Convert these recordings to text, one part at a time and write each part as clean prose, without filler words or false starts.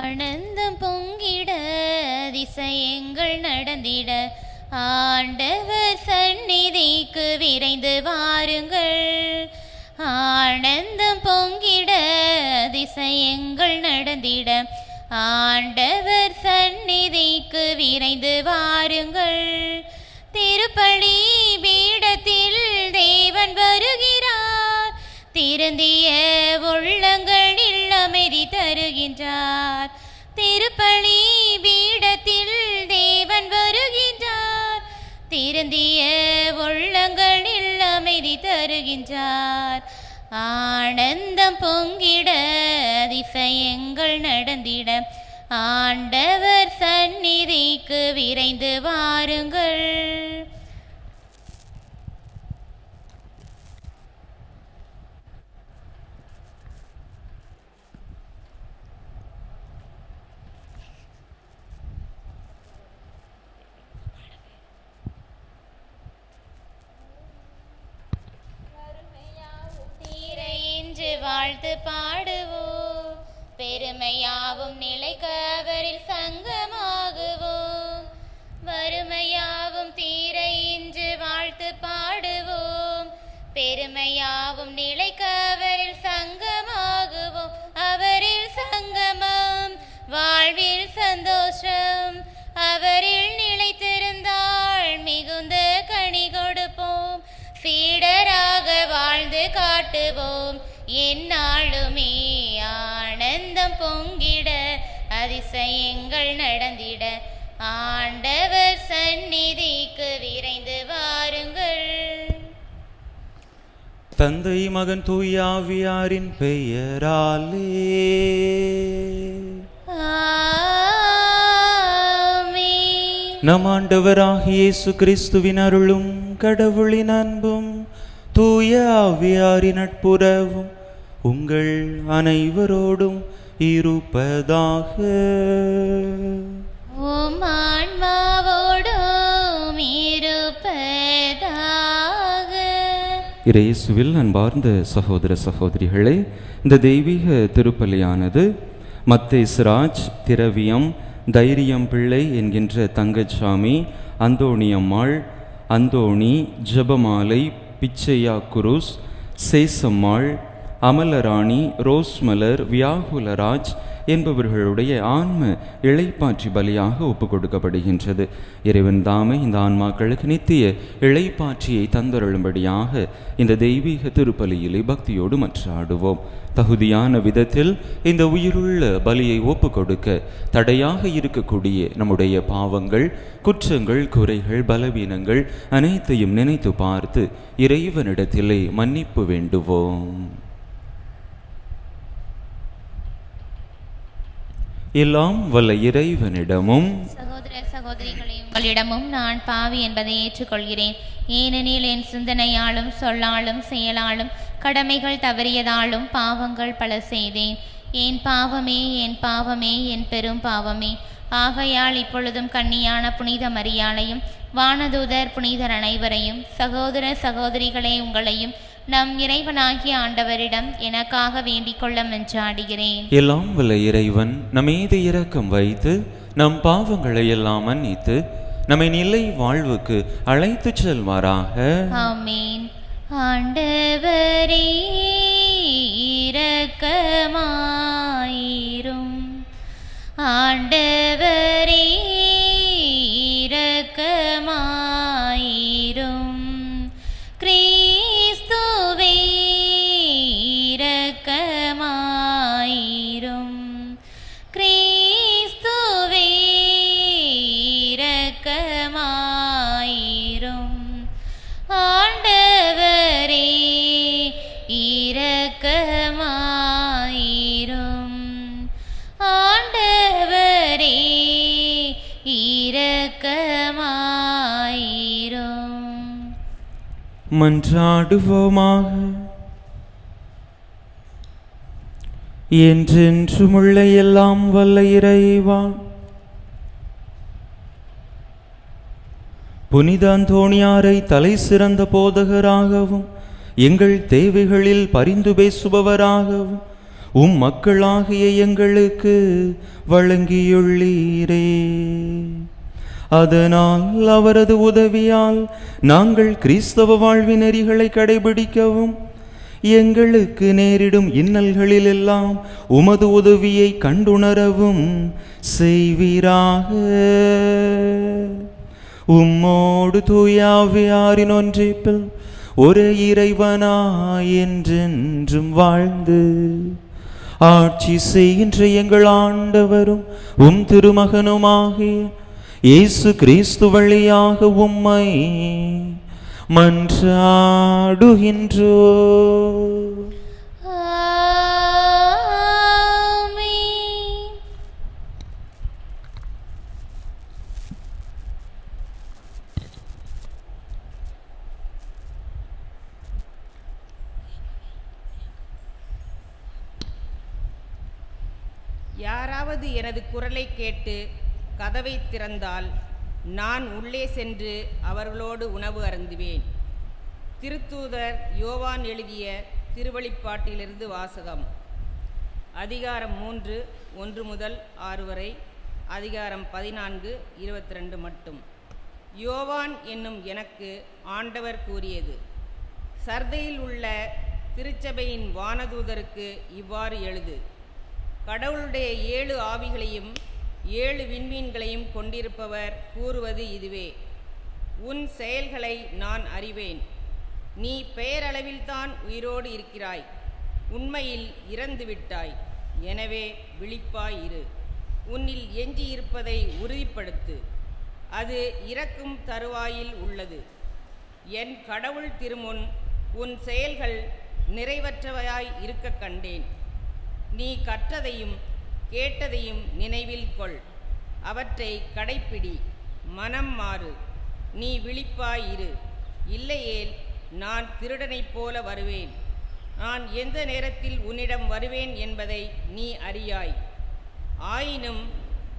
ஆனந்தம் பொங்கிட அதிசயங்கள் நடந்திட ஆண்டவர் சந்நிதிக்கு விரைந்து வாருங்கள். ஆனந்தம் பொங்கிட அதிசயங்கள் நடந்திட ஆண்டவர் சந்நிதிக்கு விரைந்து வாருங்கள். திருப்பலி பீடத்தில் தேவன் வருகிறார். திருந்திய உள்ளங்களில் அமைதி தருகின்றார். திருப்பலி பீடத்தில் தேவன் வருகின்றார். திருந்திய உள்ளங்களில் அமைதி தருகின்றார். ஆனந்தம் பொங்கிட அதிசயங்கள் நடந்திட ஆண்டவர் சந்நிதிக்கு விரைந்து வாருங்கள். வாழ்த்து பாடுவோம், பெருமையாவும் நிலைக்க அவரில் சங்கமாகுவோம். வறுமையாவும் தீர இன்று வாழ்த்து பாடுவோம், பெருமையாவும் நிலைக்க அவரில் சங்கமாகுவோம். அவரில் சங்கமம் வாழ்வில் சந்தோஷம், அவரில் நிலைத்திருந்தால் மிகுந்த கனி கொடுப்போம். சீடராக வாழ்ந்து காட்டுவோம், எந்நாளுமே ஆனந்தம் பொங்கிட அதிசயங்கள் நடந்திட ஆண்டவர் சந்நிதிக்கு விரைந்து வாருங்கள். தந்தை மகன் தூய ஆவியாரின் பெயராலே ஆமென். நம் ஆண்டவராகிய இயேசு கிறிஸ்துவின் அருளும் கடவுளின் அன்பும் தூய ஆவியாரின் நட்புறவும் உங்கள் அனைவரோடும் இருப்பதாக. உம் ஆன்மாவோடும் இருப்பதாக. இயேசுவில் அன்பார்ந்த சகோதர சகோதரிகளே, இந்த தெய்வீக திருப்பலியானது மத்தேஸ்ராஜ், திரவியம், தைரியம் பிள்ளை என்கின்ற தங்கச்சாமி, அந்தோணியம்மாள், அந்தோணி, ஜபமாலை, பிச்சையா குருஸ், சேசம்மாள், அமலராணி, ரோஸ்மலர், வியாகுலராஜ் என்பவர்களுடைய ஆன்ம இளைப்பாற்றி பலியாக ஒப்பு கொடுக்கப்படுகின்றது. இறைவன் தாமே இந்த ஆன்மாக்களுக்கு நித்திய இளைப்பாற்றியை தந்தருளும்படியாக இந்த தெய்வீக திருப்பலியிலே பக்தியோடு மன்றாடுவோம். தகுதியான விதத்தில் இந்த உயிருள்ள பலியை ஒப்பு கொடுக்க தடையாக இருக்கக்கூடிய நம்முடைய பாவங்கள், குற்றங்கள், குறைகள், பலவீனங்கள் அனைத்தையும் நினைத்து பார்த்து இறைவனிடத்திலே மன்னிப்பு வேண்டுவோம். எல்லாம் வல்ல இறைவனிடமும் சகோதர சகோதரிகளே, உங்களிடமும் நான் பாவி என்பதை ஏற்றுக்கொள்கிறேன். ஏனெனில் என் சிந்தனையாலும் சொல்லாலும் செயலாலும் கடமைகள் தவறியதாலும் பாவங்கள் பல செய்தேன். என் பாவமே, என் பாவமே, என் பெரும் பாவமே. ஆகையால் இப்பொழுதும் கன்னியான புனித மரியாளையும் வானதூதர் புனிதர் அனைவரையும், சகோதர சகோதரிகளே உங்களையும் நம் இறைவனாகிய ஆண்டவரிடம் எனக்காக வேண்டிக் கொள்ள மன்றாடுகிறேன். எல்லாம் வல்ல இறைவன் நம்மீது இரக்கம் வைத்து நம் பாவங்களை எல்லாம் மன்னித்து நம்மை நிலை வாழ்வுக்கு அழைத்து செல்வாராக. ஆமென். ஆண்டவரே இரக்கமாயிரும். ஆண்டவரே இரக்கமாயிரும். கிறிஸ்துவே இரக்கமாயிரும். கிறிஸ்துவே இரக்கமாயிரும். ஆண்டவரே இரக்கமாயிரும். ஆண்டவரே இரக்கமாயிரும். மன்றாடுவோமாக. என்றென்றுமுள்ள எல்லாம் வல்ல இறைவா, புனித அந்தோணியாரை தலை சிறந்த போதகராகவும் எங்கள் தேவைகளில் பரிந்து பேசுபவராகவும் உம் மக்களாகிய எங்களுக்கு வழங்கியுள்ளீரே. அதனால் அவரது உதவியால் நாங்கள் கிறிஸ்தவ வாழ்வின் நெறிகளை கடைபிடிக்கவும் எங்களுக்கு நேரிடும் இன்னல்களில் எல்லாம் உமது உதவியை கண்டுணரவும் செய்வீராக. உம்மோடு தூயாவியாரின் ஒன்றிப்பில் ஒரே இறைவனாய் என்றென்றும் வாழ்ந்து ஆட்சி செய்கின்ற எங்கள் ஆண்டவரும் உம் திருமகனுமாகிய இயேசு கிறிஸ்து வழியாக உம்மை மன்றாடுகின்றோ. யாராவது எனது குரலை கேட்டு கதவை திறந்தால் நான் உள்ளே சென்று அவர்களோடு உணவு அருந்துவேன். திருத்தூதர் யோவான் எழுதிய திருவெளிப்பாட்டிலிருந்து வாசகம். அதிகாரம் 3 1 முதல் 6 வரை, அதிகாரம் 14 22 மட்டும். யோவான் என்னும் எனக்கு ஆண்டவர் கூறியது, சர்தையில் உள்ள திருச்சபையின் வானதூதருக்கு இவ்வாறு எழுது. கடவுளுடைய 7 ஆவிகளையும் 7 விண்மீன்களையும் கொண்டிருப்பவர் கூறுவது இதுவே, உன் செயல்களை நான் அறிவேன். நீ பெயரளவில்தான் உயிரோடு இருக்கிறாய், உண்மையில் இறந்துவிட்டாய். எனவே விழிப்பாய் இரு, உன்னில் எஞ்சி இருப்பதை உறுதிப்படுத்து, அது இறக்கும் தருவாயில் உள்ளது. என் கடவுள் திருமுன் உன் செயல்கள் நிறைவற்றவையாய் இருக்க கண்டேன். நீ கற்றதையும் கேட்டதையும் நினைவில் கொள், அவற்றை கடைப்பிடி, மனம் மாறு. நீ விழிப்பாய் இரு, இல்லையேல் நான் திருடனைப் போல வருவேன். நான் எந்த நேரத்தில் உன்னிடம் வருவேன் என்பதை நீ அறியாய். ஆயினும்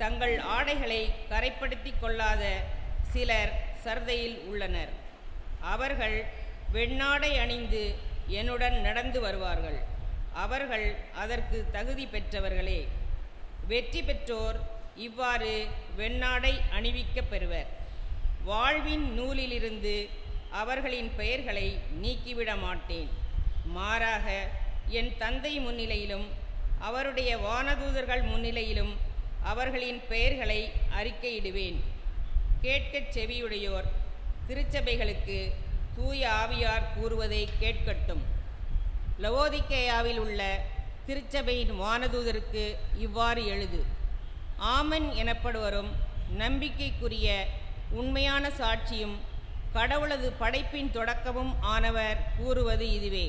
தங்கள் ஆடைகளை கரைப்படுத்தி கொள்ளாத சிலர் சர்தையில் உள்ளனர். அவர்கள் வெண்ணாடை அணிந்து என்னுடன் நடந்து வருவார்கள். அவர்கள் அதற்கு தகுதி பெற்றவர்களே. வெற்றி பெற்றோர் இவ்வாறு வெண்ணாடை அணிவிக்கப் பெறுவர். வாழ்வின் நூலிலிருந்து அவர்களின் பெயர்களை நீக்கிவிட மாட்டேன். மாறாக என் தந்தை முன்னிலையிலும் அவருடைய வானதூதர்கள் முன்னிலையிலும் அவர்களின் பெயர்களை அறிக்கையிடுவேன். கேட்கச் செவியுடையோர் திருச்சபைகளுக்கு தூய ஆவியார் கூறுவதை கேட்கட்டும். லவோதிக்கேயாவில் உள்ள திருச்சபையின் வானதூதருக்கு இவ்வாறு எழுது. ஆமன் எனப்படுவரும் நம்பிக்கைக்குரிய உண்மையான சாட்சியும் கடவுளது படைப்பின் தொடக்கமும் ஆனவர் கூறுவது இதுவே,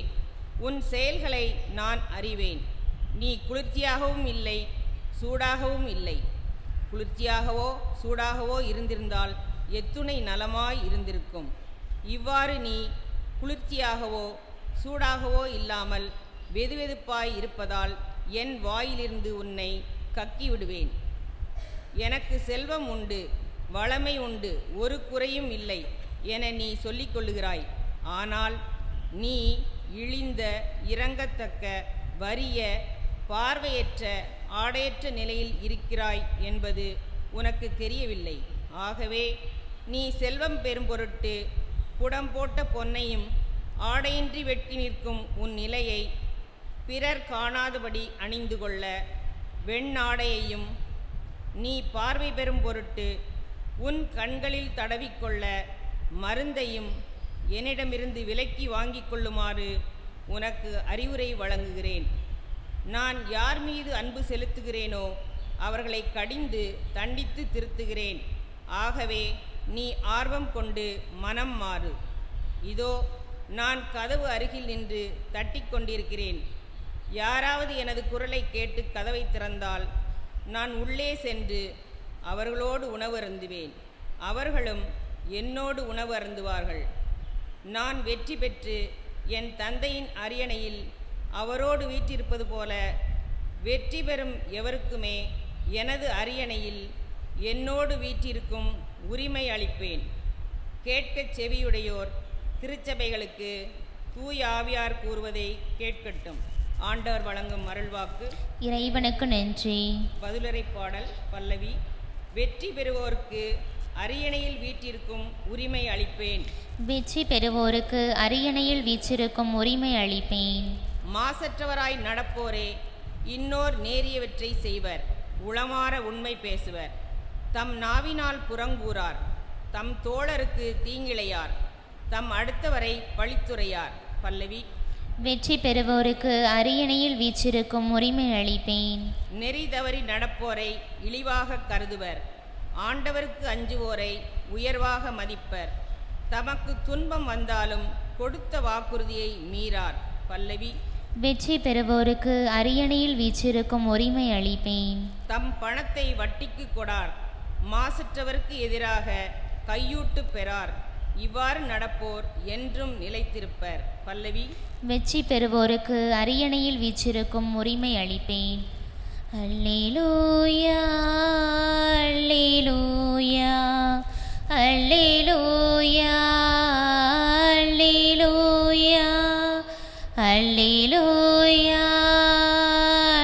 உன் செயல்களை நான் அறிவேன். நீ குளிர்ச்சியாகவும் இல்லை, சூடாகவும் இல்லை. குளிர்ச்சியாகவோ சூடாகவோ இருந்திருந்தால் எத்துணை நலமாய் இருந்திருக்கும். இவ்வாறு நீ குளிர்ச்சியாகவோ சூடாகவோ இல்லாமல் வெதுவெதுப்பாய் இருப்பதால் என் வாயிலிருந்து உன்னை கக்கி விடுவேன். எனக்கு செல்வம் உண்டு, வளமை உண்டு, ஒரு குறையும் இல்லை என நீ சொல்லிக் கொள்ளுகிறாய். ஆனால் நீ இழிந்த, இரங்கத்தக்க, வறிய, பார்வையற்ற, ஆடையற்ற நிலையில் இருக்கிறாய் என்பது உனக்கு தெரியவில்லை. ஆகவே நீ செல்வம் பெறும் பொருட்டு புடம் போட்ட பொன்னையும் ஆடையின்றி வெட்டி நிற்கும் உன் நிலையை பிறர் காணாதபடி அணிந்து கொள்ள வெண்ணாடையையும், நீ பார்வை பெறும் பொருட்டு உன் கண்களில் தடவிக்கொள்ள மருந்தையும் என்னிடமிருந்து விலக்கி வாங்கிக் கொள்ளுமாறு உனக்கு அறிவுரை வழங்குகிறேன். நான் யார் மீது அன்பு செலுத்துகிறேனோ அவர்களை கடிந்து தண்டித்து திருத்துகிறேன். ஆகவே நீ ஆர்வம் கொண்டு மனம் மாறு. இதோ நான் கதவு அருகில் நின்று தட்டிக் கொண்டிருக்கிறேன். யாராவது எனது குரலை கேட்டு கதவை திறந்தால் நான் உள்ளே சென்று அவர்களோடு உணவு அருந்துவேன், அவர்களும் என்னோடு உணவு அருந்துவார்கள். நான் வெற்றி பெற்று என் தந்தையின் அரியணையில் அவரோடு வீற்றிருப்பது போல வெற்றி பெறும் எவருக்குமே எனது அரியணையில் என்னோடு வீற்றிருக்கும் உரிமை அளிப்பேன். கேட்கச் செவியுடையோர் திருச்சபைகளுக்கு தூய ஆவியார் கூறுவதை கேட்கட்டும். ஆண்டவர் வழங்கும் அருள்வாக்கு. இறைவனுக்கு நன்றி. பதிலுரை பாடல் பல்லவி. வெற்றி பெறுவோருக்கு அரியணையில் வீற்றிருக்கும் உரிமை அளிப்பேன். வெற்றி பெறுவோருக்கு அரியணையில் வீற்றிருக்கும் உரிமை அளிப்பேன். மாசற்றவராய் நடப்போரே இன்னோர் நேரியவற்றை செய்வர். உளமாற உண்மை பேசுவர். தம் நாவினால் புறங்கூறார். தம் தோழருக்கு தீங்கிழையார். தம் அடுத்தவரை பழித்துரையார். பல்லவி. வெற்றி பெறுவோருக்கு அரியணையில் வீற்றிருக்கும் உரிமை அளிப்பேன். நெறி தவறி நடப்போரை இழிவாக கருதுவர். ஆண்டவருக்கு அஞ்சுவோரை உயர்வாக மதிப்பர். தமக்கு துன்பம் வந்தாலும் கொடுத்த வாக்குறுதியை மீறார். பல்லவி. வெற்றி பெறுவோருக்கு அரியணையில் வீற்றிருக்கும் உரிமை அளிப்பேன். தம் பணத்தை வட்டிக்கு கொடார். மாசற்றவருக்கு எதிராக கையூட்டு பெறார். இவ்வாறு நடப்போர் என்றும் நிலைத்திருப்பர். பல்லவி. வெற்றி பெறுவோருக்கு அரியணையில் வீற்றிருக்கும் உரிமை அளிப்பேன். அல்லேலூயா அல்லேலூயா அல்லேலூயா அல்லேலூயா அல்லேலூயா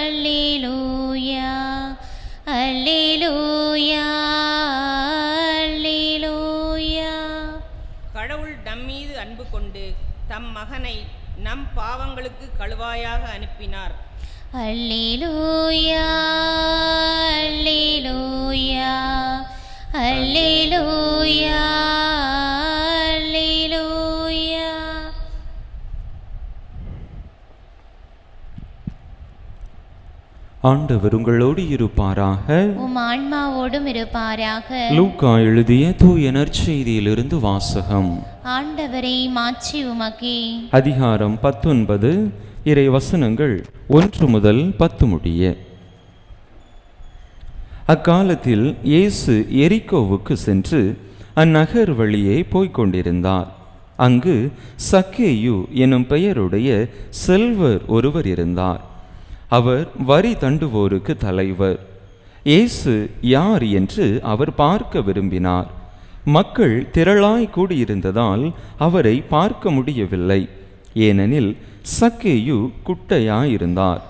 அல்லேலூயா அல்லேலூயா அல்லேலூயா. கடவுள் நம்மீது அன்பு கொண்டு தம் மகனை நம் பாவங்களுக்கு கழுவாயாக அனுப்பினார். அல்லேலூயா அல்லேலூயா அல்லேலூயா அல்லேலூயா. ஆண்டவர் உங்களோடு இருப்பாராக. உம் ஆன்மாவோடும் இருப்பாராக. லூக்கா எழுதிய தூய நற்செய்தியிலிருந்து வாசகம். ஆண்டவரை மாற்றி உமக்கே. அதிகாரம் 19 இறை வசனங்கள் 1 முதல் 10 முடிய. அக்காலத்தில் இயேசு எரிகோவுக்கு சென்று அந்நகர் வழியே போய்க் கொண்டிருந்தார். அங்கு சக்கேயு எனும் பெயருடைய செல்வர் ஒருவர் இருந்தார். அவர் வரி தண்டுவோருக்கு தலைவர். இயேசு யார் என்று அவர் பார்க்க விரும்பினார். மக்கள் திரளாய் கூடியிருந்ததால் அவரை பார்க்க முடியவில்லை. ஏனெனில் சக்கேயு குட்டையாயிருந்தார்.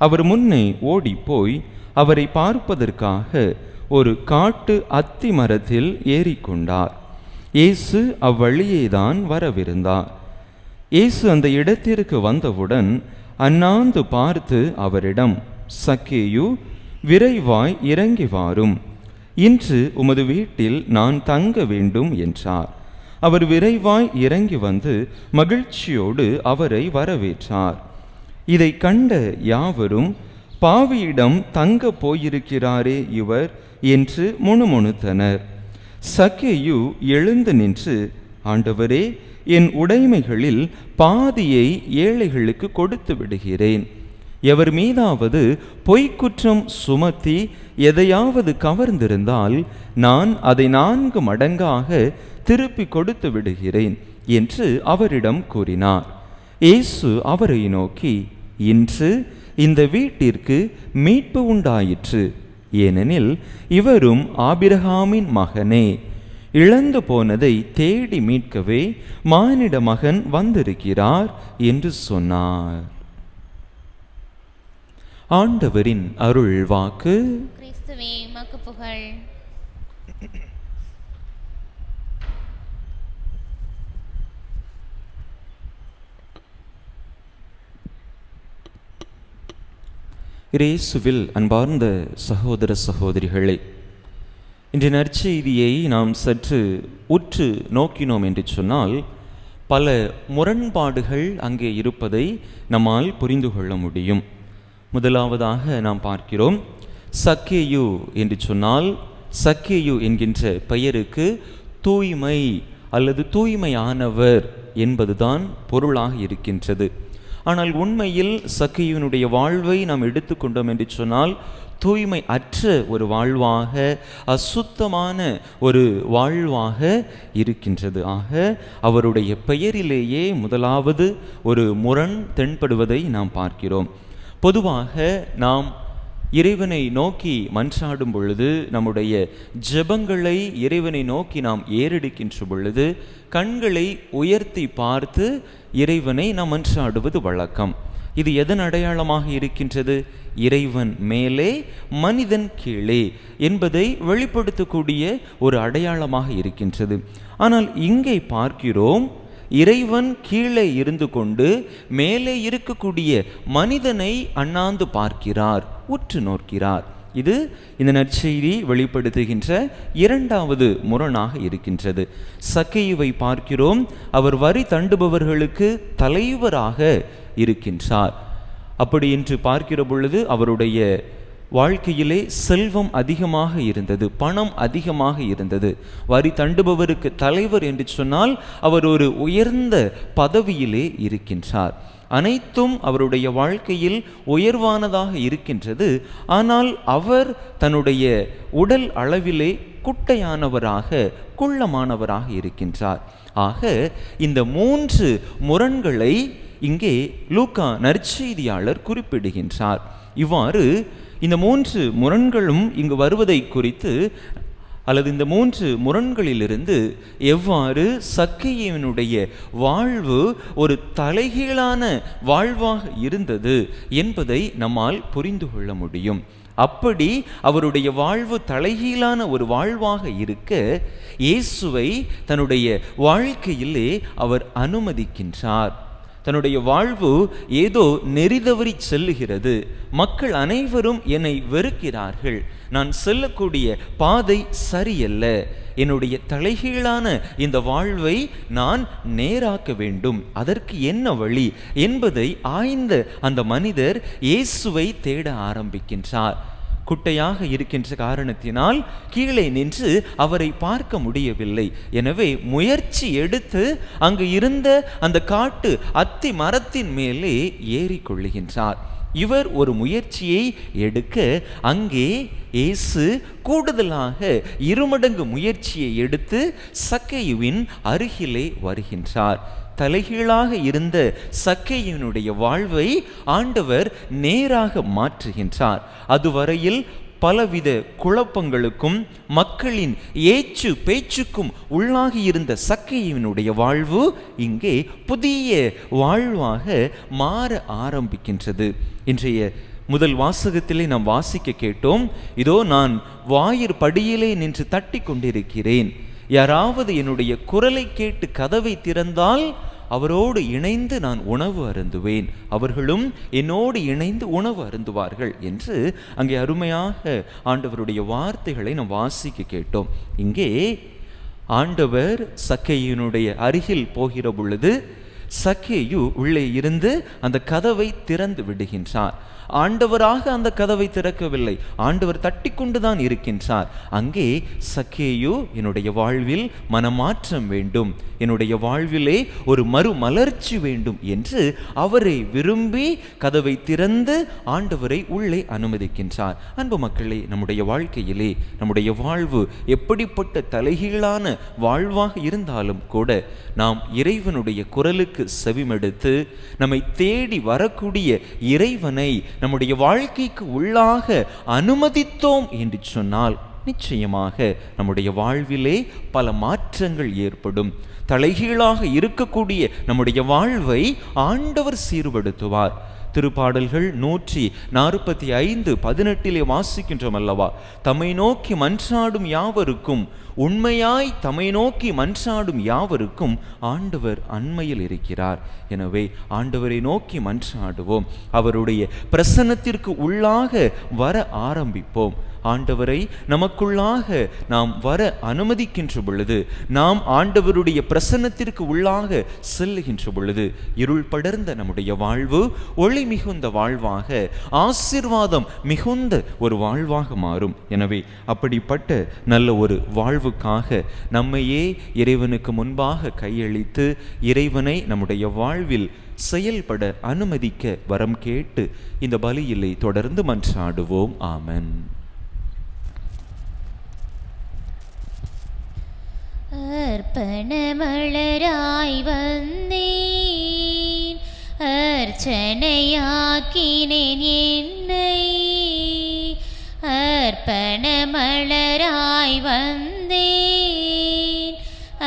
அவர் முன்னே ஓடிப்போய் அவரை பார்ப்பதற்காக ஒரு காட்டு அத்தி மரத்தில் ஏறிக்கொண்டார். இயேசு அவ்வழியேதான் வரவிருந்தார். இயேசு அந்த இடத்திற்கு வந்தவுடன் அண்ணாந்து பார்த்து அவரிடம், சக்கேயு, விரைவாய் இறங்கி வாரும். இன்று உமது வீட்டில் நான் தங்க வேண்டும் என்றார். அவர் விரைவாய் இறங்கி வந்து மகிழ்ச்சியோடு அவரை வரவேற்றார். இதை கண்ட யாவரும், பாவியிடம் தங்க போயிருக்கிறாரே இவர் என்று முணுமுணுத்தனர். சக்கேயு எழுந்து நின்று, ஆண்டவரே, என் உடைமைகளில் பாதியை ஏழைகளுக்கு கொடுத்து விடுகிறேன். எவர் மீதாவது பொய்க்குற்றம் சுமத்தி எதையாவது கவர்ந்திருந்தால் நான் அதை 4 மடங்காக திருப்பி கொடுத்து விடுகிறேன் என்று அவரிடம் கூறினார். இயேசு அவரை நோக்கி, இன்று இந்த வீட்டிற்கு மீட்பு உண்டாயிற்று. ஏனெனில் இவரும் ஆபிரகாமின் மகனே. இழந்து போனதை தேடி மீட்கவே மானிட மகன் வந்திருக்கிறார் என்று சொன்னார். ஆண்டவரின் அருள் வாக்கு. கிறிஸ்துவே உமக்கு புகழ். இயேசுவில் அன்பார்ந்த சகோதர சகோதரிகளே, இன்று நற்செய்தியை நாம் சற்று உற்று நோக்கினோம் என்று சொன்னால் பல முரண்பாடுகள் அங்கே இருப்பதை நம்மால் புரிந்து கொள்ள முடியும். முதலாவதாக நாம் பார்க்கிறோம், சக்கேயு என்று சொன்னால், சக்கேயு என்கின்ற பெயருக்கு தூய்மை அல்லது தூய்மையானவர் என்பதுதான் பொருளாக இருக்கின்றது. ஆனால் உண்மையில் சக்கேயுனுடைய வாழ்வை நாம் எடுத்துக்கொண்டோம் என்று சொன்னால் தூய்மை அற்ற ஒரு வாழ்வாக, அசுத்தமான ஒரு வாழ்வாக இருக்கின்றது. ஆக அவருடைய பெயரிலேயே முதலாவது ஒரு முரண் தென்படுவதை நாம் பார்க்கிறோம். பொதுவாக நாம் இறைவனை நோக்கி மன்றாடும் பொழுது, நம்முடைய ஜெபங்களை இறைவனை நோக்கி நாம் ஏறெடுக்கின்ற பொழுது கண்களை உயர்த்தி பார்த்து இறைவனை நாம் மன்றாடுவது வழக்கம். இது எதன் அடையாளமாக இருக்கின்றது? இறைவன் மேலே மனிதன் கீழே என்பதை வெளிப்படுத்தக்கூடிய ஒரு அடையாளமாக இருக்கின்றது. ஆனால் இங்கே பார்க்கிறோம், இறைவன் கீழே இருந்து கொண்டு மேலே இருக்கக்கூடிய மனிதனை அண்ணாந்து பார்க்கிறார், உற்று நோக்கிறார். இது இந்த நற்செய்தி வெளிப்படுத்துகின்ற இரண்டாவது முரணாக இருக்கின்றது. சக்கேயுவை பார்க்கிறோம், அவர் வரி தண்டுபவர்களுக்கு தலைவராக இருக்கின்றார். அப்படி என்று பார்க்கிற பொழுது அவருடைய வாழ்க்கையிலே செல்வம் அதிகமாக இருந்தது, பணம் அதிகமாக இருந்தது. வரி தண்டுபவருக்கு தலைவர் என்று சொன்னால் அவர் ஒரு உயர்ந்த பதவியிலே இருக்கின்றார். அனைத்தும் அவருடைய வாழ்க்கையில் உயர்வானதாக இருக்கின்றது. ஆனால் அவர் தன்னுடைய உடல் அளவிலே குட்டையானவராக, குள்ளமானவராக இருக்கின்றார். ஆக இந்த 3 முரண்களை இங்கே லூக்கா நற்செய்தியாளர் குறிப்பிடுகின்றார். இவ்வாறு இந்த 3 முரண்களும் இங்கு வருவதை குறித்து, அல்லது இந்த 3 முரண்களிலிருந்து எவ்வாறு சக்கேயுவினுடைய வாழ்வு ஒரு தலைகீழான வாழ்வாக இருந்தது என்பதை நம்மால் புரிந்து கொள்ள முடியும். அப்படி அவருடைய வாழ்வு தலைகீழான ஒரு வாழ்வாக இருக்க இயேசுவை தன்னுடைய வாழ்க்கையிலே அவர் அனுமதிக்கின்றார். தன்னுடைய வாழ்வு ஏதோ நெறிதவறி செல்லுகிறது, மக்கள் அனைவரும் என்னை வெறுக்கிறார்கள், நான் செல்லக்கூடிய பாதை சரியல்ல, என்னுடைய தலைகீழான இந்த வாழ்வை நான் நேராக்க வேண்டும், அதற்கு என்ன வழி என்பதை ஆய்ந்த அந்த மனிதர் இயேசுவை தேட ஆரம்பிக்கின்றார். குட்டையாக இருக்கின்ற காரணத்தினால் கீழே நின்று அவரை பார்க்க முடியவில்லை. எனவே முயற்சி எடுத்து அங்கு இருந்த அந்த காட்டு அத்தி மரத்தின் மேலே ஏறிக்கொள்ளுகின்றார். இவர் ஒரு முயற்சியை எடுக்க அங்கே இயேசு கூடுதலாக 2 மடங்கு முயற்சியை எடுத்து சக்கேயுவின் அருகிலே வருகின்றார். தலைகீழாக இருந்த சக்கேயுவினுடைய வாழ்வை ஆண்டவர் நேராக மாற்றுகின்றார். அதுவரையில் பலவித குழப்பங்களுக்கும் மக்களின் ஏச்சு பேச்சுக்கும் உள்ளாகி இருந்த சக்கேயுவினுடைய வாழ்வு இங்கே புதிய வாழ்வாக மாற ஆரம்பிக்கின்றது. இன்றைய முதல் வாசகத்திலே நாம் வாசிக்க கேட்டோம், இதோ நான் வாயிற் படியிலே நின்று தட்டி கொண்டிருக்கிறேன், யாராவது என்னுடைய குரலை கேட்டு கதவை திறந்தால் அவரோடு இணைந்து நான் உணவு அருந்துவேன், அவர்களும் என்னோடு இணைந்து உணவு அருந்துவார்கள் என்று அங்கே அருமையாக ஆண்டவருடைய வார்த்தைகளை நாம் வாசிக்க கேட்டோம். இங்கே ஆண்டவர் சக்கேயுனுடைய அருகில் போகிற பொழுது சக்கேயு உள்ளே இருந்து அந்த கதவை திறந்து விடுகின்றார். ஆண்டவராக அந்த கதவை திறக்கவில்லை, ஆண்டவர் தட்டி கொண்டுதான் இருக்கின்றார். அங்கே சக்கேயு, என்னுடைய வாழ்வில் மனமாற்றம் வேண்டும், என்னுடைய வாழ்விலே ஒரு மறுமலர்ச்சி வேண்டும் என்று அவரை விரும்பி கதவை திறந்து ஆண்டவரை உள்ளே அனுமதிக்கின்றார். அன்பு மக்களே, நம்முடைய வாழ்க்கையிலே நம்முடைய வாழ்வு எப்படிப்பட்ட தலைகீழான வாழ்வாக இருந்தாலும் கூட நாம் இறைவனுடைய குரலுக்கு செவிமெடுத்து நம்மை தேடி வரக்கூடிய இறைவனை நம்முடைய வாழ்க்கைக்கு உள்ளாக அனுமதித்தோம் என்று சொன்னால் நிச்சயமாக நம்முடைய வாழ்விலே பல மாற்றங்கள் ஏற்படும். தலைகீழாக இருக்கக்கூடிய நம்முடைய வாழ்வை ஆண்டவர் சீர்படுத்துவார். திருப்பாடல்கள் 145:18 வாசிக்கின்றோம் அல்லவா, தம்மை நோக்கி மன்றாடும் யாவருக்கும், உண்மையாய் தம்மை நோக்கி மன்றாடும் யாவருக்கும் ஆண்டவர் அண்மையில் இருக்கிறார். எனவே ஆண்டவரை நோக்கி மன்றாடுவோம், அவருடைய பிரசன்னத்திற்கு உள்ளாக வர ஆரம்பிப்போம். ஆண்டவரை நமக்குள்ளாக நாம் வர அனுமதிக்கின்ற பொழுது, நாம் ஆண்டவருடைய பிரசன்னத்திற்கு உள்ளாக செல்லுகின்ற பொழுது இருள் படர்ந்த நம்முடைய வாழ்வு ஒளி மிகுந்த வாழ்வாக, ஆசீர்வாதம் மிகுந்த ஒரு வாழ்வாக மாறும். எனவே அப்படிப்பட்ட நல்ல ஒரு வாழ்வுக்காக நம்மையே இறைவனுக்கு முன்பாக கையளித்து இறைவனை நம்முடைய வாழ்வில் செயல்பட அனுமதிக்க வரம் கேட்டு இந்த பலியிலே தொடர்ந்து மன்றாடுவோம். ஆமென். அர்ப்பணமலராய் வந்தேன், அர்ச்சனையாக்கினேன் என்னை. அர்ப்பணமலராய் வந்தேன்,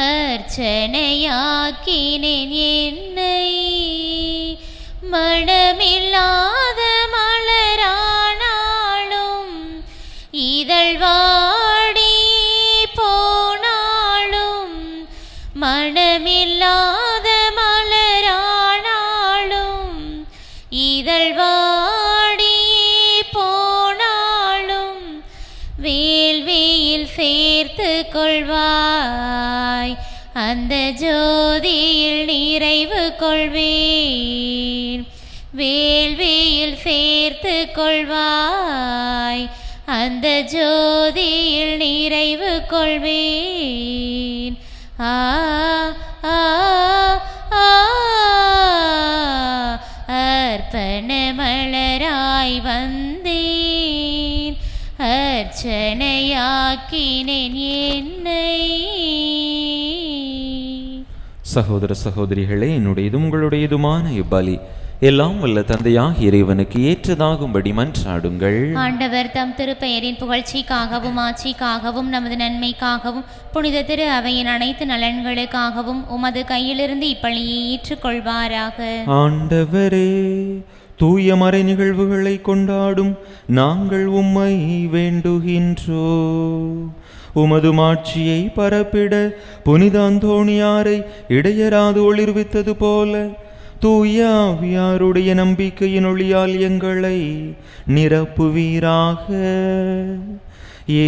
அர்ச்சனையாக்கினேன் என்னை. மனமில் இதழ் வாடியே போனாலும் வேள்வியில் சேர்த்து கொள்வாய், அந்த ஜோதியில் நிறைவு கொள்வேன். வேள்வியில் சேர்த்து கொள்வாய், அந்த ஜோதியில் நிறைவு கொள்வேன். ஆ ஆ ஆ அர்ப்பண மலராய் வந்தேன், அர்ச்சனையாக்கினேன் என்னை. சகோதர சகோதரிகளே, என்னுடையதும் உங்களுடையதுமான இப்பலி எல்லாம் வல்ல தந்தையாகிய இறைவனுக்கு ஏற்றதாகும்படி மன்றாடுங்கள். ஆண்டவர் தம் திருப்பெயரின் புகழ்ச்சிக்காகவும் ஆட்சிக்காகவும் நமது நன்மைக்காகவும் புனித திரு அவையின் அனைத்து நலன்களுக்காகவும் உமது கையிலிருந்து இப்பலியை ஏற்றுக்கொள்வாராக. ஆண்டவரே, தூய மறை நிகழ்வுகளை கொண்டாடும் நாங்கள் உம்மை வேண்டுகின்றோ. உமது மாட்சியை பரப்பிட புனித அந்தோணியாரை இடையராது ஒளிர்வித்தது போல தூய ஆவியாருடைய நம்பிக்கையின் ஒளியால் எங்களை நிரப்புவீராக.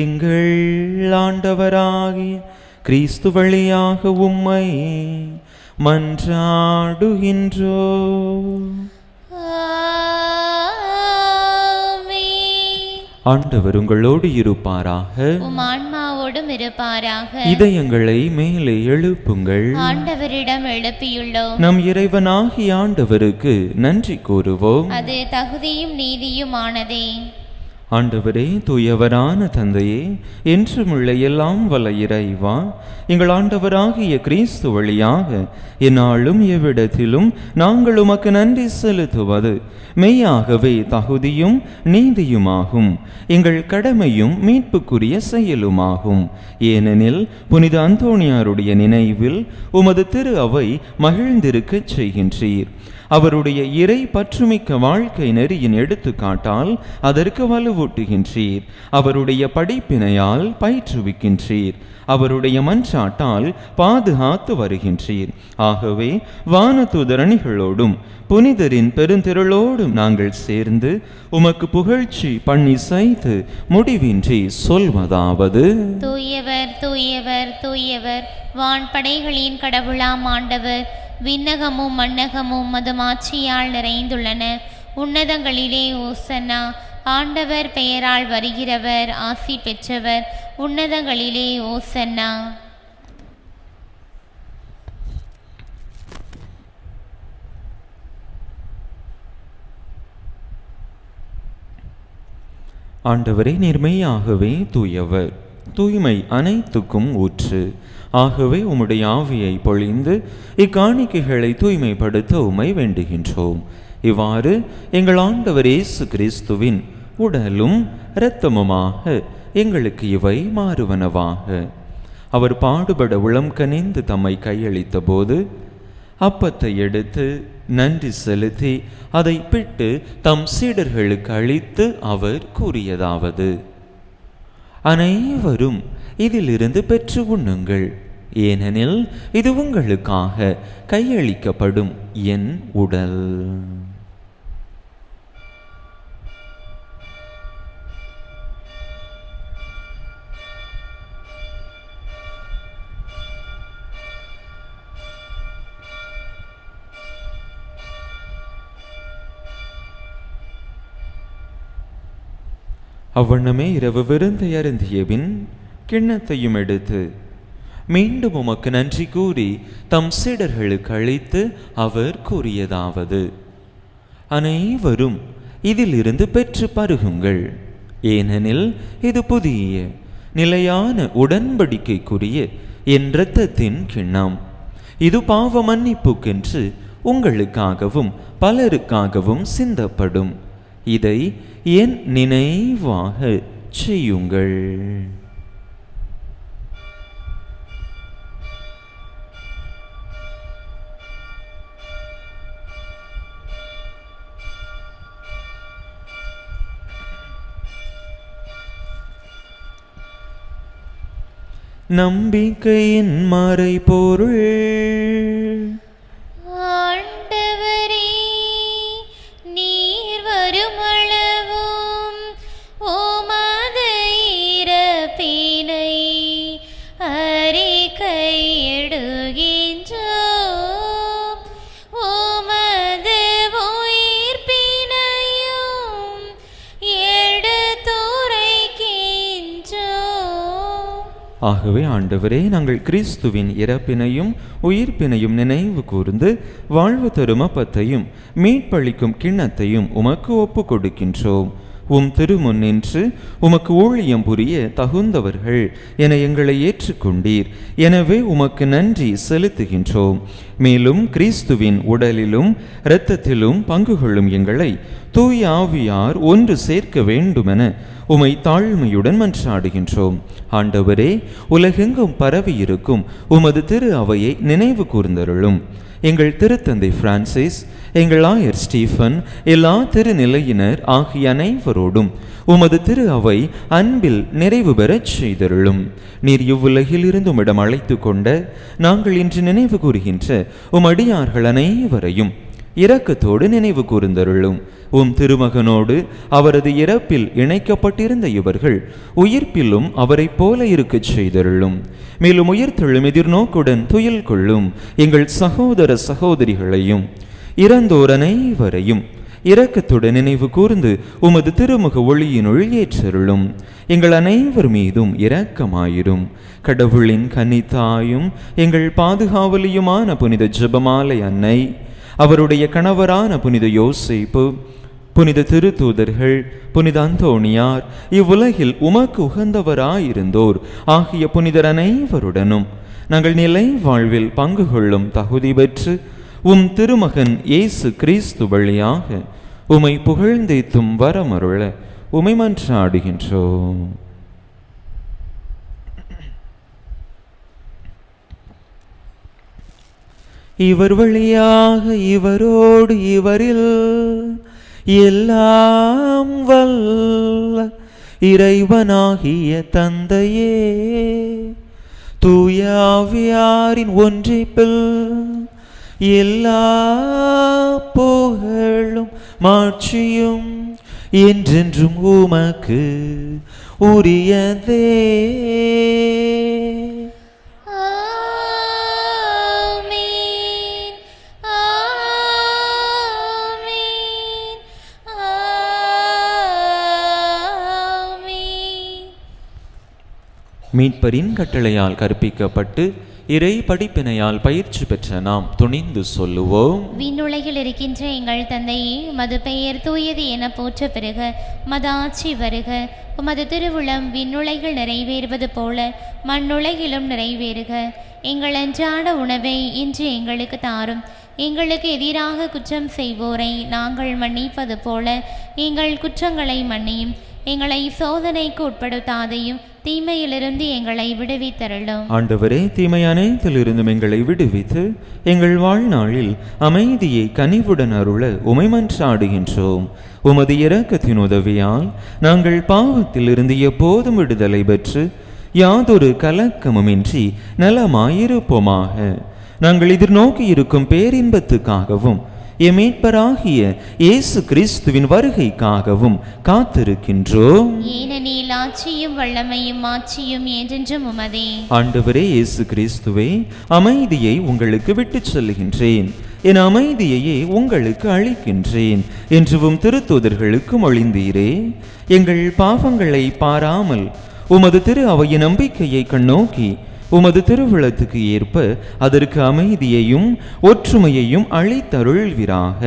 எங்கள் ஆண்டவராகிய கிறிஸ்து வழியாக உம்மை மன்றாடுகின்றோ. ஆண்டவர் உங்களோடு இருப்பாராக, உம் ஆன்மாவோடும் இருப்பாராக. இதயங்களை மேலே எழுப்புங்கள். ஆண்டவரிடம் எழுப்பியுள்ளோம். நம் இறைவனாகிய ஆண்டவருக்கு நன்றி கூறுவோம். அது தகுதியும் நீதியுமானதே. ஆண்டவரே, தூயவரான தந்தையே, என்றுமுள்ள எல்லாம் வல்ல இறைவா, எங்கள் ஆண்டவராகிய கிறிஸ்து வழியாக எந்நாளும் எவ்விடத்திலும் நாங்கள் உமக்கு நன்றி செலுத்துவது மெய்யாகவே தகுதியும் நீதியுமாகும், எங்கள் கடமையும் மீட்புக்குரிய செயலுமாகும். ஏனெனில் புனித அந்தோணியாருடைய நினைவில் உமது திரு அவை மகிழ்ந்திருக்கச் செய்கின்றீர். அவருடைய இறை பற்றுமிக்க வாழ்க்கை நெறியின் எடுத்துக்காட்டால் அதற்கு வலுவூட்டுகின்றீர். அவருடைய படிப்பினையால் பயிற்றுவிக்கின்றீர். அவருடைய மன்றாட்டால் பாதுகாத்து வருகின்றீர். ஆகவே வானதூதரணிகளோடும் புனிதரின் பெருந்திரளோடும் நாங்கள் சேர்ந்து உமக்கு புகழ்ச்சி பண்ணி செய்து முடிவின்றி சொல்வதாவது: தூயவர் தூயவர் தூயவர், வான்படைகளின் கடவுளாம் ஆண்டவர். விண்ணகமும் மண்ணகமும் மது ஆட்சியால் நிறைந்துள்ளன. உன்னதங்களிலே ஓசன்னா. ஆண்டவர் பெயரால் வருகிறவர் ஆசி பெற்றவர். உன்னதங்களிலே ஓசன்னா. ஆண்டவரே, நேர்மையாகவே தூயவர், தூய்மை அனைத்துக்கும் ஊற்று. ஆகவே உம்முடைய ஆவியை பொழிந்து இக்காணிக்கைகளை தூய்மைப்படுத்த உம்மை வேண்டுகின்றோம். இவ்வாறு எங்கள் ஆண்டவர் இயேசு கிறிஸ்துவின் உடலும் இரத்தமுமாக எங்களுக்கு இவை மாறுவனவாக. அவர் பாடுபட உளம் கனிந்து தம்மை கையளித்த போது அப்பத்தை எடுத்து நன்றி செலுத்தி அதை பிட்டு தம் சீடர்களுக்கு அளித்து அவர் கூறியதாவது: அனைவரும் இதிலிருந்து பெற்று உண்ணுங்கள், ஏனெனில் இது உங்களுக்காக கையளிக்கப்படும் என் உடல். அவ்வண்ணமே இரவு விருந்தை அருந்தியபின் கிண்ணத்தையும் எடுத்து மீண்டும் உமக்கு நன்றி கூறி தம் சீடர்களுக்கு அளித்து அவர் கூறியதாவது: அனைவரும் இதிலிருந்து பெற்று பருகுங்கள், ஏனெனில் இது புதிய நிலையான உடன்படிக்கைக்குரிய என் இரத்தத்தின் கிண்ணம். இது பாவ மன்னிப்புக்கென்று உங்களுக்காகவும் பலருக்காகவும் சிந்தப்படும். இதை என் நினைவாக செய்யுங்கள். நம்பிக்கையின் மறைபொருள். ஆண்டவரே, ஆகவே ஆண்டவரே, நாங்கள் கிறிஸ்துவின் இறப்பினையும் உயிர்ப்பினையும் நினைவு கூர்ந்து வாழ்வு தரும் அப்பத்தையும் மீட்பளிக்கும் கிண்ணத்தையும் உமக்கு ஒப்பு கொடுக்கின்றோம். உம் திருமுன் நின்று உமக்கு ஊழியம் புரிய தகுந்தவர்கள் என எங்களை ஏற்றுக்கொண்டீர். எனவே உமக்கு நன்றி செலுத்துகின்றோம். மேலும் கிறிஸ்துவின் உடலிலும் இரத்தத்திலும் பங்கு கொள்ளும் எங்களை தூய ஆவியார் ஒன்று சேர்க்க வேண்டுமென உமை தாழ்மையுடன் மன்றாடுகின்றோம். ஆண்டவரே, உலகெங்கும் பரவி இருக்கும் உமது திரு அவையை நினைவு கூர்ந்தருளும். எங்கள் திருத்தந்தை பிரான்சிஸ், எங்கள் ஆயர் ஸ்டீஃபன், எல்லா திருநிலையினர் ஆகிய அனைவரோடும் உமது திரு அவை அன்பில் நிறைவு பெறச் செய்தருளும். நீர் இவ்வுலகில் இருந்து உம்மிடம் அழைத்து கொண்ட நாங்கள் இன்று நினைவு கூறுகின்ற உமடியார்கள் அனைவரையும் இரக்கத்தோடு நினைவு கூர்ந்தருளும். உம் திருமகனோடு அவரது இறப்பில் இணைக்கப்பட்டிருந்த இவர்கள் உயிர்ப்பிலும் அவரைப் போல இருக்கச் செய்தருளும். மேலும் உயிர்த்தெழும் எதிர்நோக்குடன் துயில் கொள்ளும் எங்கள் சகோதர சகோதரிகளையும் இறந்தோர் அனைவரையும் இரக்கத்துடன் நினைவு கூர்ந்து உமது திருமுக ஒளியினுள் ஏற்றருளும். எங்கள் அனைவர் மீதும் இரக்கமாயிரும். கடவுளின் கன்னித்தாயும் எங்கள் பாதுகாவலியுமான புனித ஜெபமாலை அன்னை, அவருடைய கணவரான புனித யோசேப்பு, புனித திருத்தூதர்கள், புனித அந்தோணியார், இவ்வுலகில் உமக்கு உகந்தவராயிருந்தோர் ஆகிய புனிதர் அனைவருடனும் நாங்கள் நிலை வாழ்வில் பங்கு கொள்ளும் தகுதி பெற்று உம் திருமகன் இயேசு கிறிஸ்து வழியாக உமை புகழ்ந்தேத்தும் வரமருள உமை மன்றாடுகின்றோம். இவர் வழியாக இவரோடு இவரில் எல்லாம் வல்ல இறைவனாகிய தந்தையே, தூய ஆவியாரின் ஒன்றிப்பில் எல்லா புகழும் மாட்சியும் என்றென்றும் உமக்கு உரியதே. மீட்பரின் கட்டளையால் கற்பிக்கப்பட்டு இறை படிப்பினையால் பயிற்சி பெற்ற நாம் துணிந்து சொல்லுவோம். விண்ணுலகில் இருக்கின்ற எங்கள் தந்தையே, உமது பெயர் தூயது என போற்ற பெறுக. உமது ஆட்சி வருக. உமது திருவுளம் விண்ணுலகில் நிறைவேறுவது போல மண்ணுலகிலும் நிறைவேறுக. எங்கள் அன்றாட உணவை இன்று எங்களுக்கு தாரும். எங்களுக்கு எதிராக குற்றம் செய்வோரை நாங்கள் மன்னிப்பது போல எங்கள் குற்றங்களை மன்னியும். எங்களை சோதனைக்கு உட்படுத்தாதையும் தீமையிலிருந்து எங்களை விடுவித்தருளும். ஆண்டவரே, தீமை அனைத்திலிருந்தும் எங்களை விடுவித்து எங்கள் வாழ்நாளில் அமைதியை கனிவுடன் அருள உமை மன்றாடுகின்றோம். உமது இரக்கத்தின் உதவியால் நாங்கள் பாவத்திலிருந்து எப்போதும் விடுதலை பெற்று யாதொரு கலக்கமுமின்றி நலமாயிருப்போமாக. நாங்கள் எதிர்நோக்கி இருக்கும் பேரின்பத்துக்காகவும் எமீட்பராகிய இயேசு கிறிஸ்துவின் வருகைக்காகவும் காத்திருக்கின்றோம். ஏனெனில் ஆட்சியும் வல்லமையும் மாட்சியும் என்றென்றும் உமதே. ஆண்டவரே இயேசு கிறிஸ்துவே, அமைதியை உங்களுக்கு விட்டுச் செல்கின்றேன், என் அமைதியையே உங்களுக்கு அளிக்கின்றேன் என்றும் திருத்தூதர்களுக்கு மொழிந்தீரே. எங்கள் பாவங்களை பாராமல் உமது திரு அவையின் நம்பிக்கையை கண்ணோக்கி உமது திருவுளத்துக்கு ஏற்ப அதற்கு அமைதியையும் ஒற்றுமையையும் அளித்தருள்வீராக.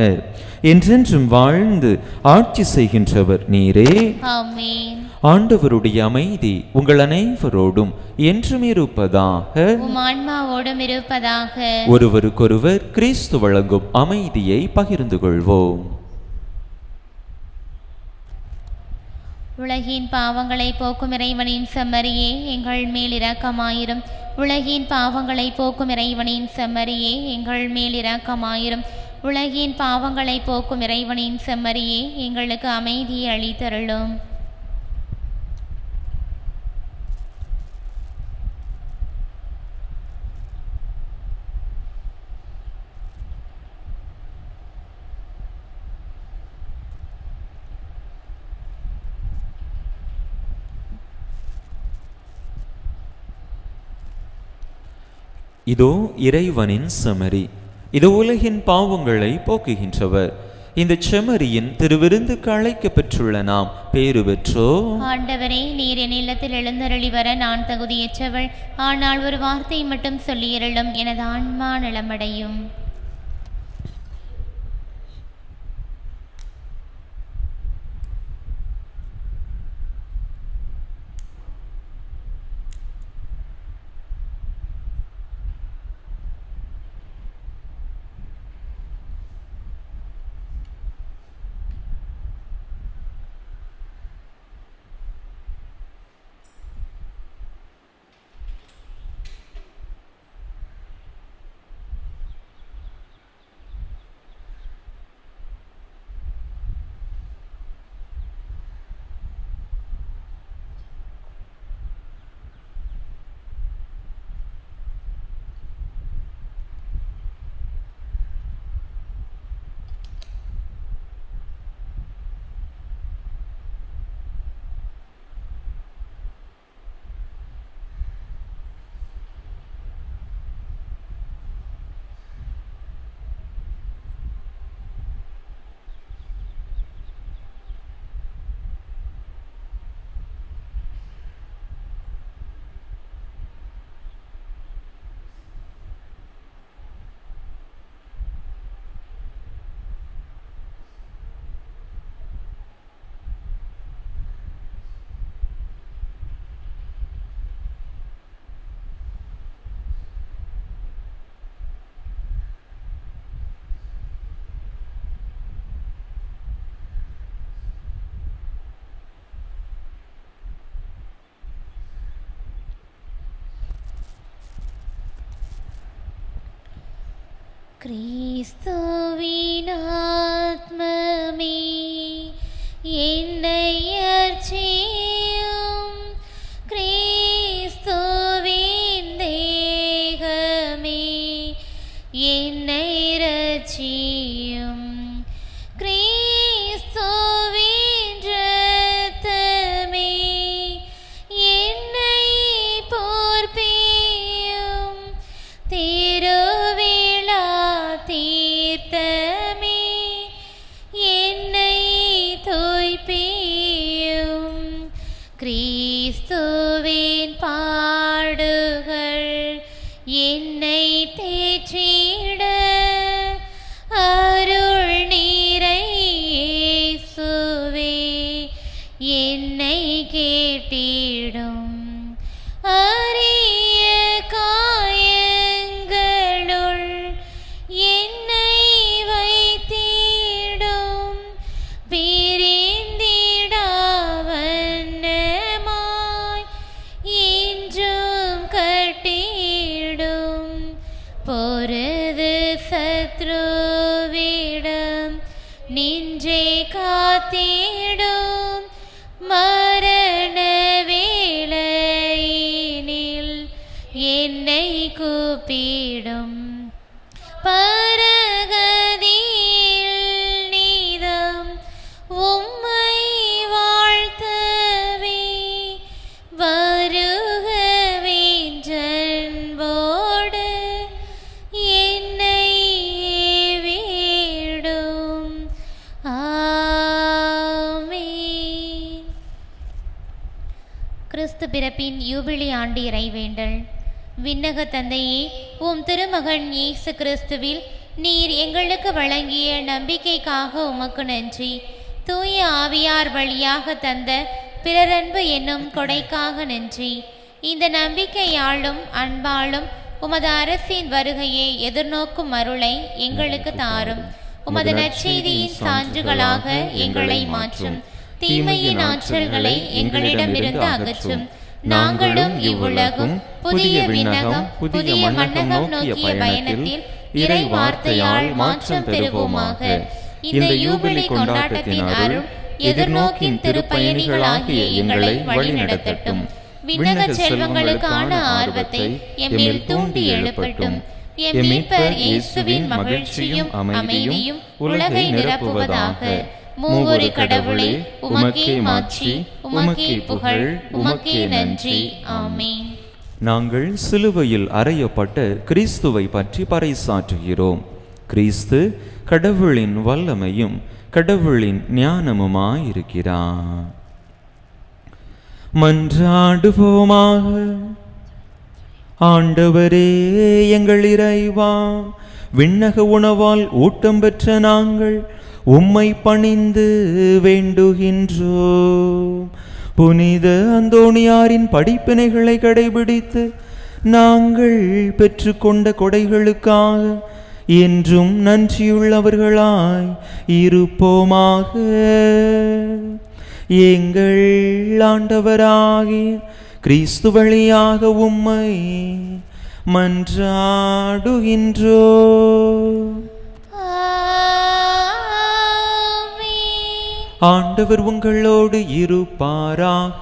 என்றென்றும் வாழ்ந்து ஆட்சி செய்கின்றவர் நீரே. ஆமென். ஆண்டவருடைய அமைதி உங்கள் அனைவரோடும் என்றும் இருப்பதாக. உம் ஆன்மாவோடும் இருப்பதாக. ஒருவருக்கொருவர் கிறிஸ்து வழங்கும் அமைதியை பகிர்ந்து கொள்வோம். உலகின் பாவங்களை போக்கும் இறைவனின் செம்மறியே, எங்கள் மேல் இரக்கமாயிரும். உலகின் பாவங்களை போக்கும் இறைவனின் செம்மறியே, எங்கள் மேல் இரக்கமாயிரும். உலகின் பாவங்களை போக்கும் இறைவனின் செம்மறியே, எங்களுக்கு அமைதியை அளித்தருளும். இதோ இறைவனின் செம்மறி, இதோ உலகின் பாவங்களை போக்குகின்றவர். இந்த செம்மறியின் திருவிருந்துக்கு அழைக்கப் பெற்றுள்ள நாம் பேறு பெற்றோ. ஆண்டவரே, நீர் என் இல்லத்தில் எழுந்தருளி வர நான் தகுதியற்றவள். ஆனால் ஒரு வார்த்தை மட்டும் சொல்லியருளும், எனது ஆன்மா நலமடையும். கிறிஸ்துவின் ஆத்மமே என்னை அர்ச்சியும், கிறிஸ்துவின் தேகமே என்னை ரட்சியும், கிறிஸ்துவின் இரத்தமே என்னை போர்ப்பியும், திருவிழா தீர்த்தமே என்னை தோய்ப்பியும், கிறிஸ்துவின் பாடுகள் என்னை தேற்றிட, அருள் நீரை இயேசுவே என்னை கேட்டிடும், அரிய காயங்களுள் என்னை வைத்திடும், பிரிந்திடா வண்ணமாய் இன்றும் கட்டிடும், பொருது சத்ருவிடம் நின்றே காத்திடும், மரண வேளையினில் என்னை கூப்பிடும், பரகதியில் நீதம் உம்மை வாழ்த்தவே, வருகவென்றன்போடு என்னை வீடும். ஆமென். கிறிஸ்து பிறப்பின் யூபிலி ஆண்டு இறைவேண்டல். விண்ணக தந்தையே, உம் திருமகன் இயேசு கிறிஸ்துவில் நீர் எங்களுக்கு வழங்கிய நம்பிக்கைக்காக உமக்கு நன்றி. தூய ஆவியார் வழியாக தந்த பிறரன்பு என்னும் கொடைக்காக நன்றி. இந்த நம்பிக்கையாலும் அன்பாலும் உமது அரசின் வருகையை எதிர்நோக்கும் அருளை எங்களுக்கு தாரும். உமது நற்செய்தியின் சான்றுகளாக எங்களை மாற்றும். தீமையின் ஆற்றல்களை எங்களிடமிருந்து அகற்றும். நாங்களும் இவ்வுலகும் புதிய விண்ணகம் புதிய மண்ணகம் நோக்கிய பயணத்தில் இறை வார்த்தையால் மாற்றம் பெறுவோமாக. இந்த யூபிலி கொண்டாட்டத்தின் அருள் எதிர்நோக்கின் திருப்பயணிகளாகிய எங்களை வழிநடத்தட்டும். விண்ணக செல்வங்களுக்கான ஆர்வத்தை எம்மில் தூண்டி எழுப்பட்டும். எம் மீட்பர் இயேசுவின் மகிழ்ச்சியும் அமைதியும் உலகை நிரப்புவதாக. மூவொரு கடவுளே, உமக்கே மாட்சி, உமக்கே புகழ், உமக்கே நன்றி. ஆமென். நாங்கள் சிலுவையில் அறையப்பட்ட கிறிஸ்துவை பற்றி பறைசாற்றுகிறோம். கிறிஸ்து கடவுளின் வல்லமையும் கடவுளின் ஞானமுமாயிருக்கிறார். மன்றாடுவோமாக. ஆண்டவரே எங்கள் இறைவா, விண்ணக உணவால் ஊட்டம் பெற்ற நாங்கள் உம்மை பணிந்து வேண்டுகின்றோம். புனித அந்தோணியாரின் படிப்பினைகளை கடைபிடித்து நாங்கள் பெற்றுக்கொண்ட கொடைகளுக்காக என்றும் நன்றியுள்ளவர்களாய் இருப்போமாக. எங்கள் ஆண்டவராகிய கிறிஸ்து வழியாக உம்மை மன்றாடுகின்றோம். ஆண்டவர் உங்களோடு இருப்பாராக.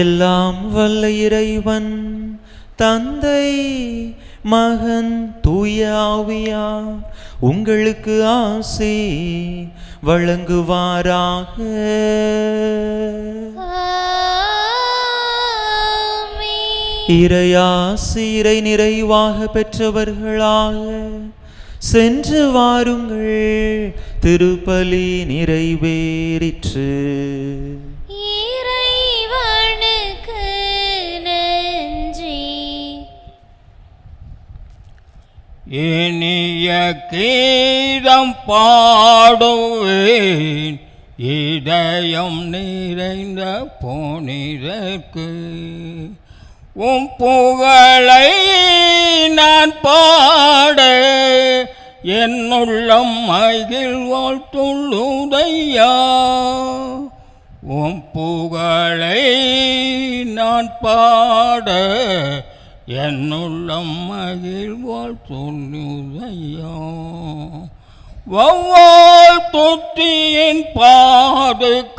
எல்லாம் வல்ல இறைவன் தந்தை மகன் தூய ஆவியார் உங்களுக்கு ஆசி வழங்குவாராக. இறையாசிரை நிறைவாக பெற்றவர்களாக சென்று வாருங்கள். திருப்பலி நிறைவேறிற்று. இறைவனுக்கு நன்றி. இனிய கீதம் பாடுவேன் இதயம் நிறைந்த புனிதர்க்கு. உம் புகழை நான் பாட என்னுள்ளம் மகிழ்வால் துள்ளுதையா. உம் புகழை நான் பாட என்னுள்ளம் மகிழ்வால் துள்ளுதையா. வௌவால் தொட்டியின் பாதுகாவல்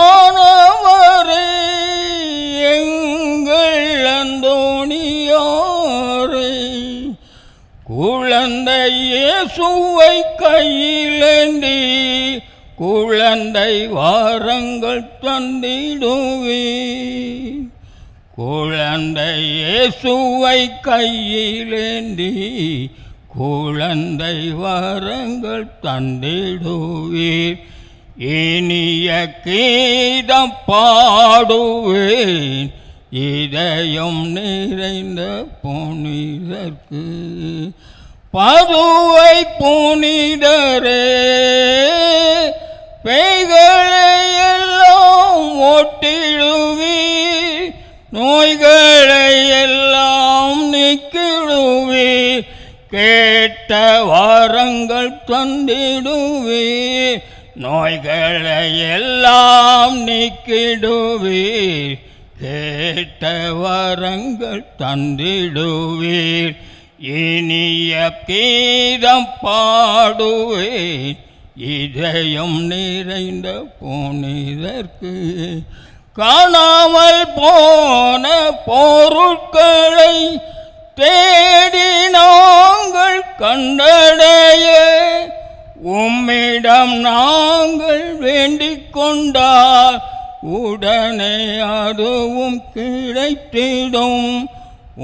ஆனவரே எங்கள் அந்தோணியாரே. குழந்தை இயேசுவை கையிலேந்தி குழந்தை வாரங்கள் தந்திடுவே. குழந்தை இயேசுவை கையிலேந்தி குழந்தை வரங்கள் தந்திடுவீர். இனிய கீதம் பாடுவேன் இதயம் நிறைந்த புனிதர்க்கு. பதுவை புனிதரே பேய்களை எல்லாம் ஓட்டிடுவீர். நோய்களை எல்லாம் நீக்கிடுவீர். கேட்ட வரங்கள் தந்திடுவீர். நோய்களை எல்லாம் நீக்கிடுவீர். கேட்ட வரங்கள் தந்திடுவீர். இனிய கீதம் பாடுவேன் இதயம் நிறைந்த புனிதர்க்கு. காணாமல் போன பொருட்களை தேடி நாங்கள் கண்டடைய உம்மிடம் நாங்கள் வேண்டிக் கொண்டால் உடனே அதுவும் கிடைத்திடும்.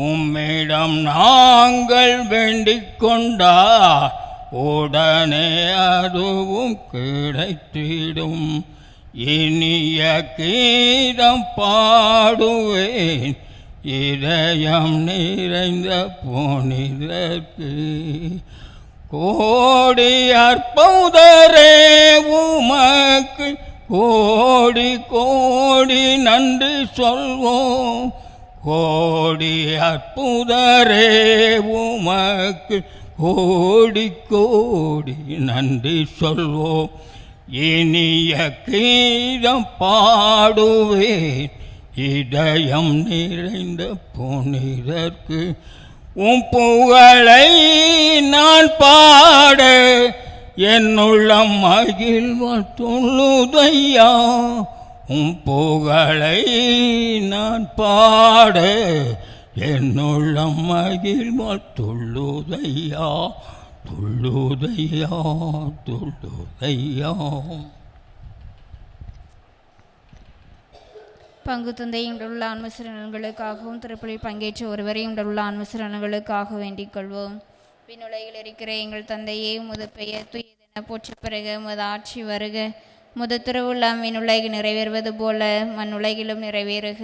உம்மிடம் நாங்கள் வேண்டிக் கொண்டால் உடனே அதுவும் கிடைத்திடும். இனிய கீதம் பாடுவேன் இதயம் நிறைந்த புனிதர்க்கு. கோடி அற்புதரே உமக்கு கோடி கோடி நன்றி சொல்வோம். கோடி அற்புதரே உமக்கு கோடி கோடி நன்றி சொல்வோம். இனிய கீதம் பாடுவேன் இதயம் நிறைந்த புனிதர்க்கு. உம் புகழை நான் பாட என்னுள்ளம் மகிழ்வால் துள்ளுதையா. உம் புகழை நான் பாட என்னுள்ளம் மகிழ்வால் துள்ளுதையா துள்ளுதையா துள்ளுதையா. பங்கு தந்தையும் உள்ள ஆன்மசிரனங்களுக்காகவும் திருப்பலில் பங்கேற்ற ஒருவரையும் உள்ள ஆன்மசிரனங்களுக்காக வேண்டிக் கொள்வோம். விண்ணுலகில் இருக்கிற எங்கள் தந்தையே, உமது பெயர் தூயதென போற்ற பிறக, உமது ஆட்சி வருக, உமது திருவுள்ளம் விண்ணுலகில் நிறைவேறுவது போல மண்ணுலகிலும் நிறைவேறுக.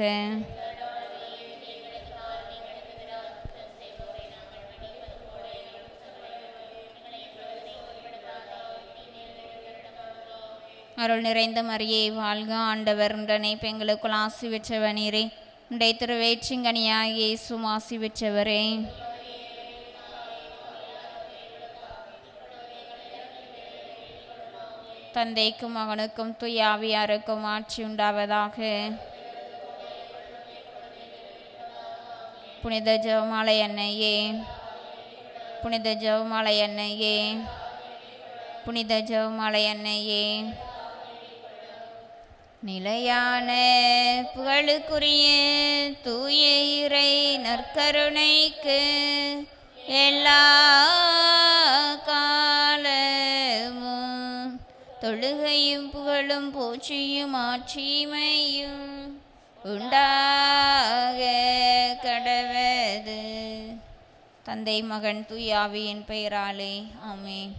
அருள் நிறைந்த மரியே வாழ்க, ஆண்டவர் உடனே பெண்களுக்குள் ஆசி பெற்றவனீரே, உடைய திருவேற்றிங்கனியாய் இயேசுவும் ஆசி பெற்றவரே. தந்தைக்கும் மகனுக்கும் தூய ஆவியாருக்கும் ஆட்சி உண்டாவதாக. புனித ஜெபமாலை அன்னையே, புனித ஜெபமாலை அன்னையே, புனித ஜெபமாலை அன்னையே. நிலையான புகழுக்குரிய தூய இறை நற்கருணைக்கு எல்லா காலமும் தொழுகையும் புகழும் போற்றியும் ஆட்சிமையும் உண்டாக கடவது. தந்தை மகன் தூய ஆவியின் பெயராலே ஆமென்.